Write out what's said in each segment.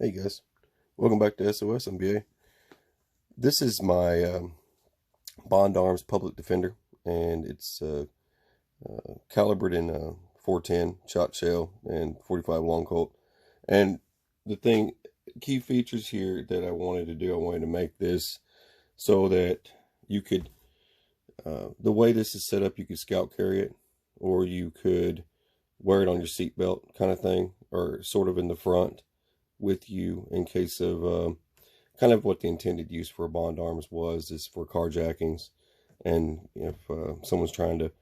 Hey guys, welcome back to SOS MBA. This is my Bond Arms Public Defender, and it's calibered in 410 shot shell and 45 long Colt. And the key features here that I wanted to do, I wanted to make this so that you could, the way this is set up, you could scout carry it, or you could wear it on your seatbelt kind of thing, or sort of in the front with you in case of kind of what the intended use for a Bond Arms was, is for carjackings. And if someone's trying to,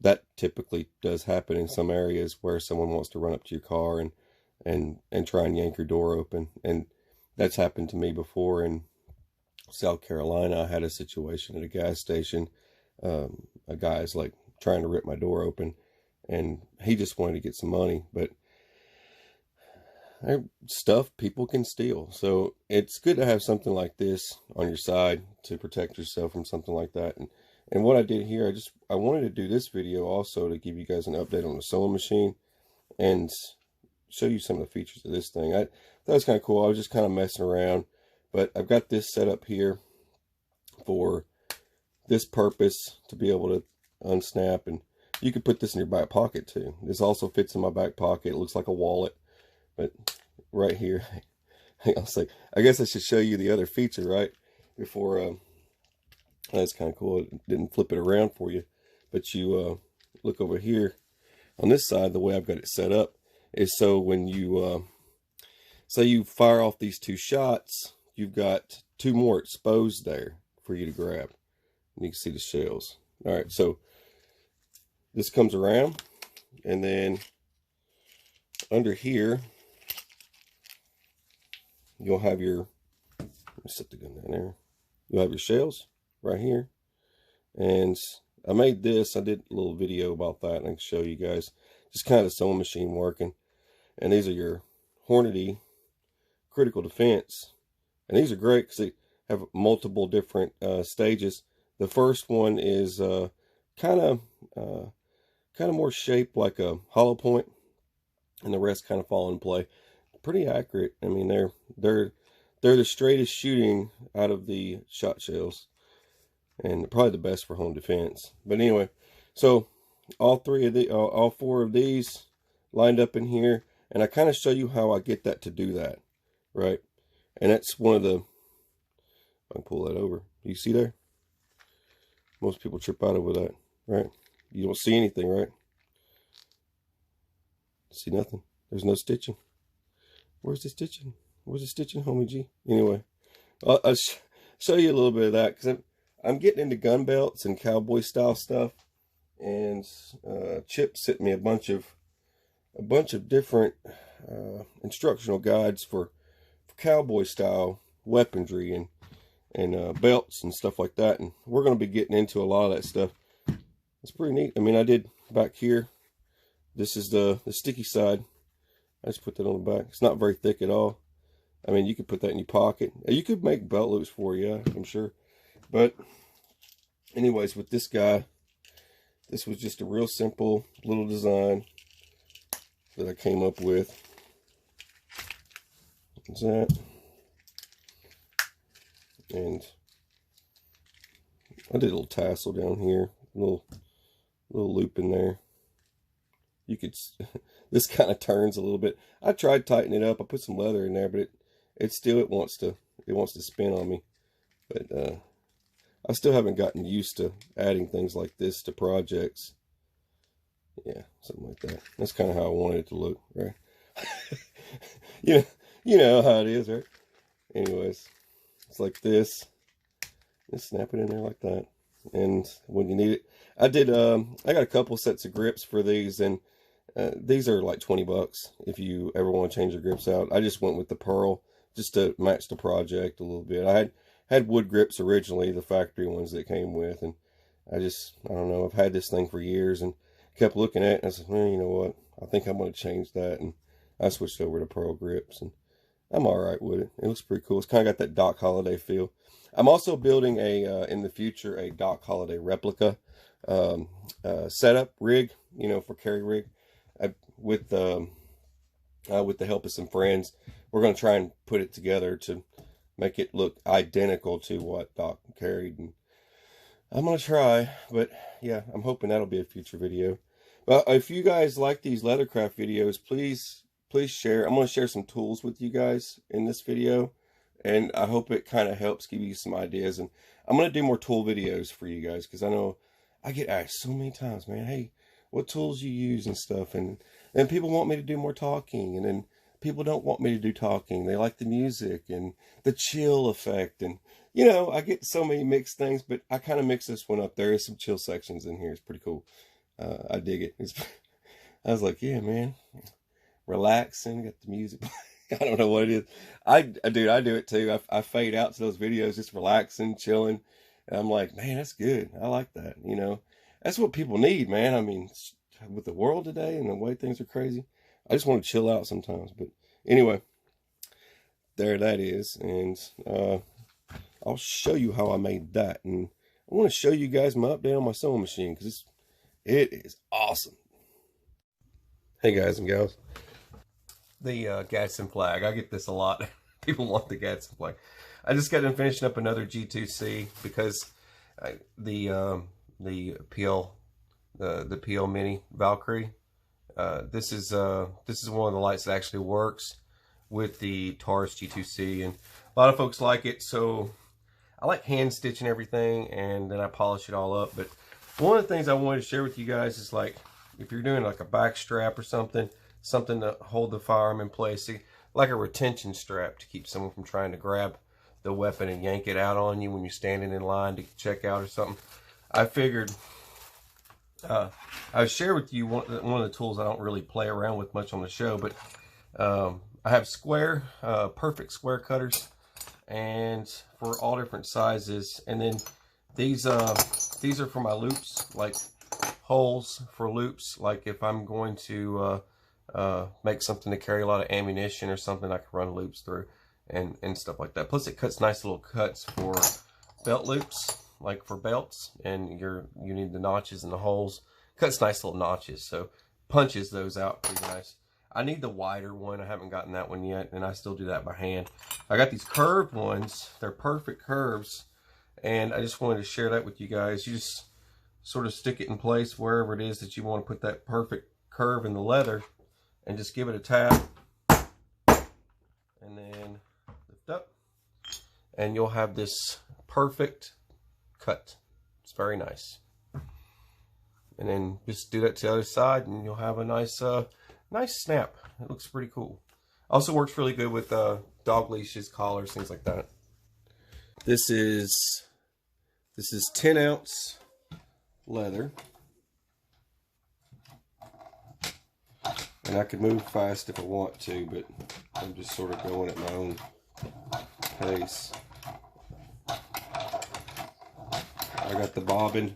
that typically does happen in some areas where someone wants to run up to your car and try and yank your door open. And that's happened to me before in South Carolina. I had a situation at a gas station. A guy's like trying to rip my door open, and he just wanted to get some money, but stuff people can steal. So it's good to have something like this on your side to protect yourself from something like that. And what I did here, I wanted to do this video also to give you guys an update on the sewing machine and show you some of the features of this thing. I thought it was kind of cool. I was just kind of messing around, but I've got this set up here for this purpose, to be able to unsnap, and you could put this in your back pocket too. This also fits in my back pocket. It looks like a wallet. But right here, I was like, I guess I should show you the other feature, right? Before, that's kind of cool. It didn't flip it around for you. But you look over here on this side, the way I've got it set up is so when you, say you fire off these two shots, you've got two more exposed there for you to grab. And you can see the shells. All right, so this comes around, and then under here, you'll have your, let me set the gun down there. You'll have your shells right here. And I made this, I did a little video about that, and I can show you guys just kind of sewing machine working. And these are your Hornady critical defense. And these are great because they have multiple different stages. The first one is kind of more shaped like a hollow point, and the rest kind of fall in play. Pretty accurate. I mean, they're the straightest shooting out of the shot shells, and probably the best for home defense. But anyway, so all four of these lined up in here, and I kind of show you how I get that to do that, right? And that's one of the, I can pull that over. You see there? Most people trip out over that, right? You don't see anything, right? See nothing. There's no stitching. Where's the stitching? Where's the stitching, homie G? Anyway, I'll show you a little bit of that, because I'm getting into gun belts and cowboy style stuff, and Chip sent me a bunch of different instructional guides for cowboy style weaponry and belts and stuff like that, and we're going to be getting into a lot of that stuff. It's pretty neat. I mean, I did back here. This is the sticky side. I just put that on the back. It's not very thick at all. I mean, you could put that in your pocket. You could make belt loops for you, I'm sure. But anyways, with this guy, this was just a real simple little design that I came up with. What's that? And I did a little tassel down here, a little loop in there. You could, this kind of turns a little bit. I tried tightening it up. I put some leather in there, but it wants to spin on me. But I still haven't gotten used to adding things like this to projects. Yeah, something like that. That's kind of how I wanted it to look, right? you know how it is, right? Anyways, it's like this. Just snap it in there like that. And when you need it, I got a couple sets of grips for these, and these are like 20 bucks if you ever want to change your grips out. I just went with the pearl just to match the project a little bit. I had wood grips originally, the factory ones that came with, and I don't know, I've had this thing for years and kept looking at it, and I said, well, you know what, I think I'm going to change that, and I switched over to pearl grips, and I'm all right with it. It looks pretty cool. It's kind of got that Doc Holliday feel. I'm also building in the future, a Doc Holliday replica setup rig, for carry rig. With the help of some friends, we're going to try and put it together to make it look identical to what Doc carried. And I'm going to try, but yeah, I'm hoping that'll be a future video. But if you guys like these Leathercraft videos, please share. I'm going to share some tools with you guys in this video, and I hope it kind of helps give you some ideas. And I'm going to do more tool videos for you guys, because I know I get asked so many times, man, hey, what tools you use and stuff, and then people want me to do more talking, and then people don't want me to do talking. They like the music and the chill effect, and you know, I get so many mixed things, but I kind of mix this one up. There is some chill sections in here. It's pretty cool. I dig it. I was like, yeah, man, relaxing, got the music. I don't know what it is. I do it too. I fade out to those videos, just relaxing, chilling. And I'm like, man, that's good. I like that. You know, that's what people need, man. I mean, with the world today and the way things are crazy, I just want to chill out sometimes. But anyway, there that is. And I'll show you how I made that. And I want to show you guys my update on my sewing machine, because it is awesome. Hey guys and gals, the Gadsden flag. I get this a lot. People want the Gadsden flag. I just got done finishing up another G2C, because the PL Mini Valkyrie. This is one of the lights that actually works with the Taurus G2C, and a lot of folks like it. So I like hand stitching everything, and then I polish it all up. But one of the things I wanted to share with you guys is, like, if you're doing like a back strap or something to hold the firearm in place, like a retention strap to keep someone from trying to grab the weapon and yank it out on you when you're standing in line to check out or something. I figured I would share with you one of the tools I don't really play around with much on the show, but I have perfect square cutters, and for all different sizes. And then these are for my loops, like holes for loops, like if I'm going to make something to carry a lot of ammunition or something, I can run loops through and stuff like that. Plus it cuts nice little cuts for belt loops, like for belts, and you need the notches and the holes. Cuts nice little notches, so punches those out pretty nice. I need the wider one. I haven't gotten that one yet, and I still do that by hand. I got these curved ones. They're perfect curves, and I just wanted to share that with you guys. You just sort of stick it in place wherever it is that you want to put that perfect curve in the leather, and just give it a tap, and then lift up, and you'll have this perfect cut. It's very nice. And then just do that to the other side, and you'll have a nice nice snap. It looks pretty cool. Also works really good with dog leashes, collars, things like that. This is 10-ounce leather, and I could move fast if I want to, but I'm just sort of going at my own pace. I got the bobbin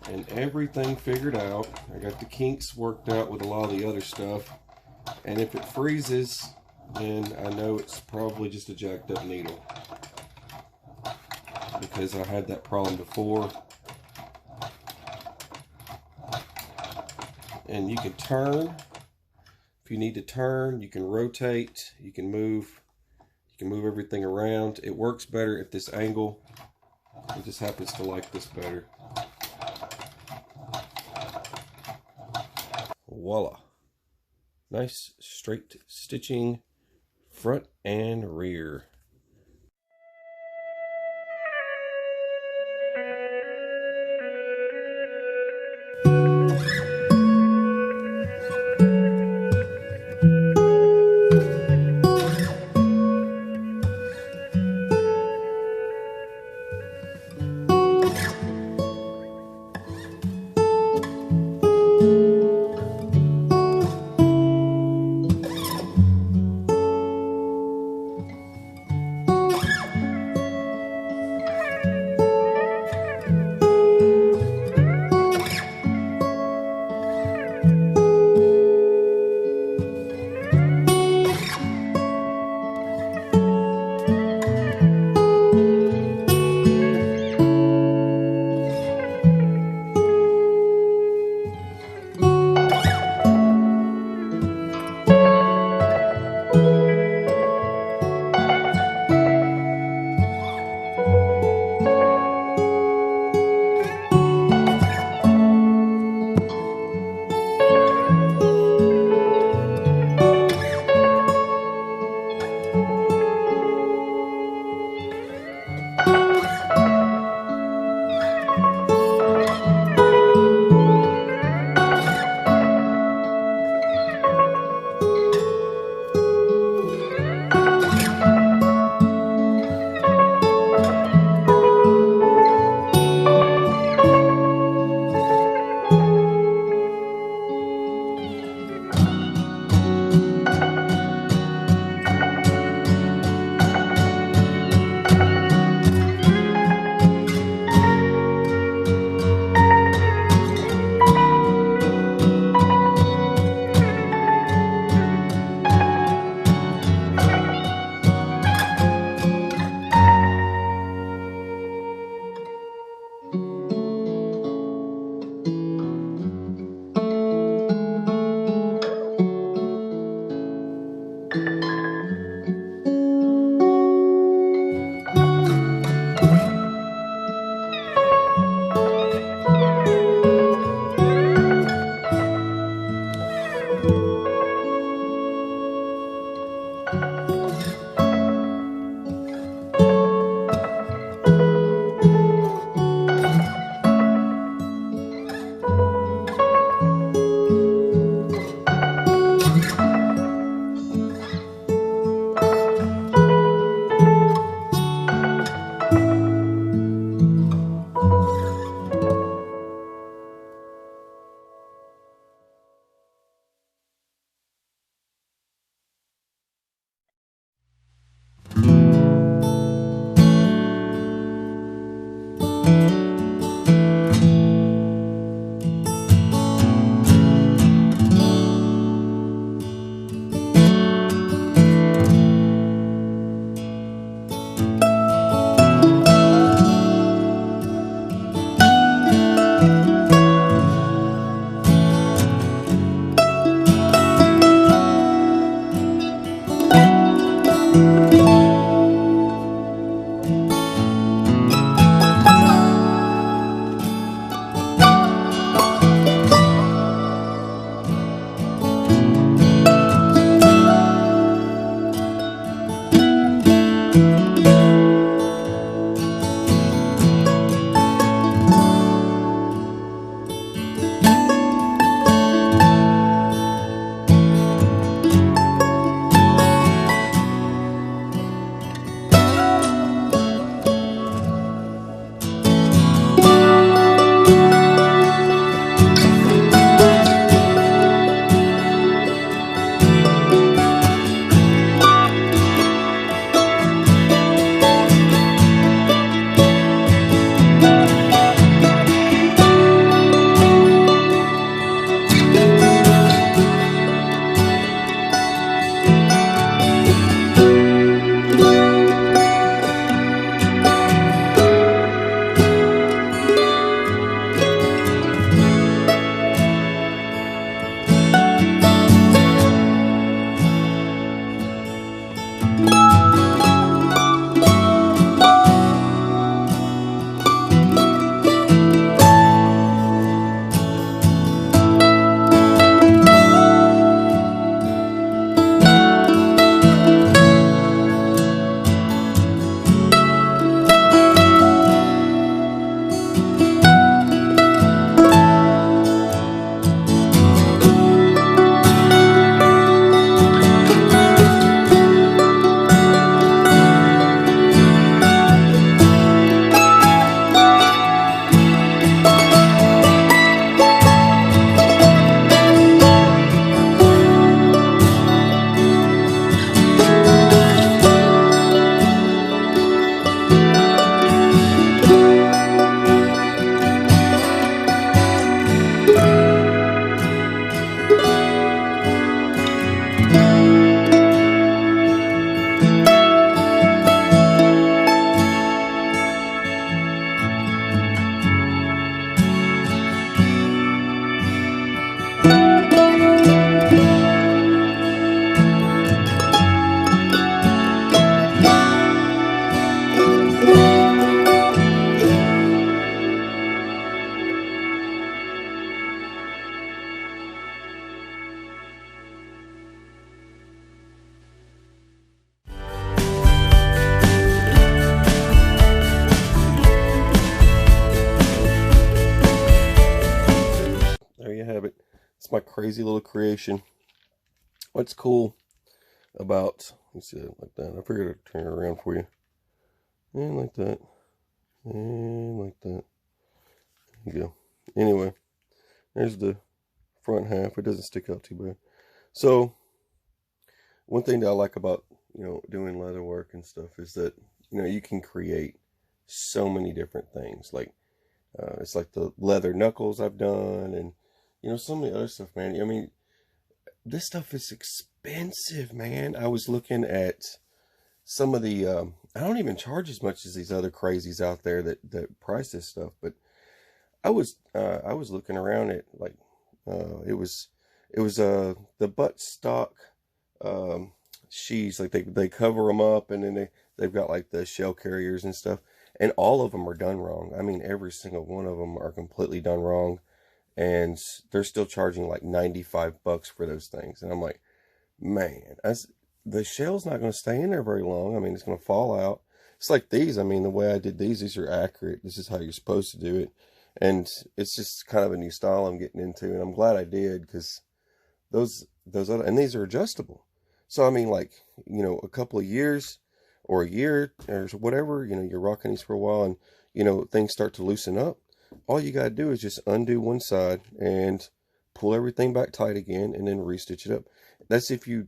and everything figured out. I got the kinks worked out with a lot of the other stuff, and if it freezes, then I know it's probably just a jacked up needle, because I had that problem before. And you can turn if you need to turn. You can rotate. You can move everything around. It works better at this angle. It just happens to like this better. Voila. Nice straight stitching front and rear. Have it. It's my crazy little creation. What's cool about, let's see it like that. I figured I'd turn it around for you. And like that. And like that. There you go. Anyway, there's the front half. It doesn't stick out too bad. So, one thing that I like about, doing leather work and stuff is that, you can create so many different things. Like, it's like the leather knuckles I've done, and some of the other stuff, man. I mean, this stuff is expensive, man. I was looking at some of the, I don't even charge as much as these other crazies out there that price this stuff, but I was looking around at, like, it was the buttstock, sheaths, like they cover them up, and then they've got like the shell carriers and stuff, and all of them are done wrong. I mean, every single one of them are completely done wrong. And they're still charging like $95 for those things. And I'm like, man, the shell's not going to stay in there very long. I mean, it's going to fall out. It's like these. I mean, the way I did these are accurate. This is how you're supposed to do it. And it's just kind of a new style I'm getting into. And I'm glad I did, because those other, and these are adjustable. So, I mean, like, a couple of years or a year or whatever, you're rocking these for a while, and, things start to loosen up. All you gotta do is just undo one side and pull everything back tight again, and then restitch it up. That's if you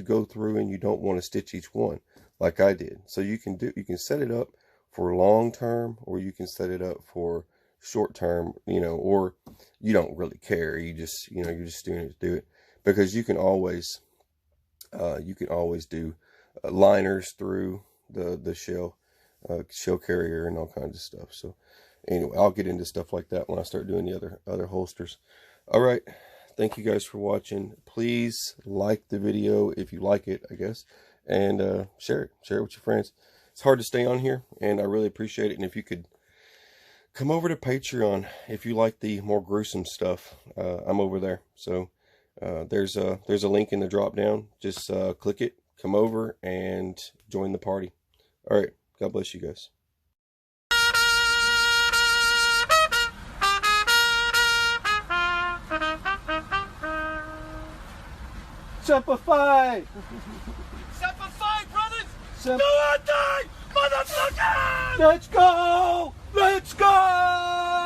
go through and you don't want to stitch each one like I did. So you can set it up for long term, or you can set it up for short term, or you don't really care. You just you're just doing it to do it, because you can always do liners through the shell carrier and all kinds of stuff. So anyway, I'll get into stuff like that when I start doing the other holsters. All right, thank you guys for watching. Please like the video if you like it, I guess, and share it with your friends. It's hard to stay on here, and I really appreciate it. And if you could come over to Patreon if you like the more gruesome stuff, I'm over there. So there's a link in the drop down. Just click it, come over, and join the party. All right, God bless you guys. Semper Fi! Semper Fi, brothers! Semper... Do or die, motherfuckers! Let's go! Let's go!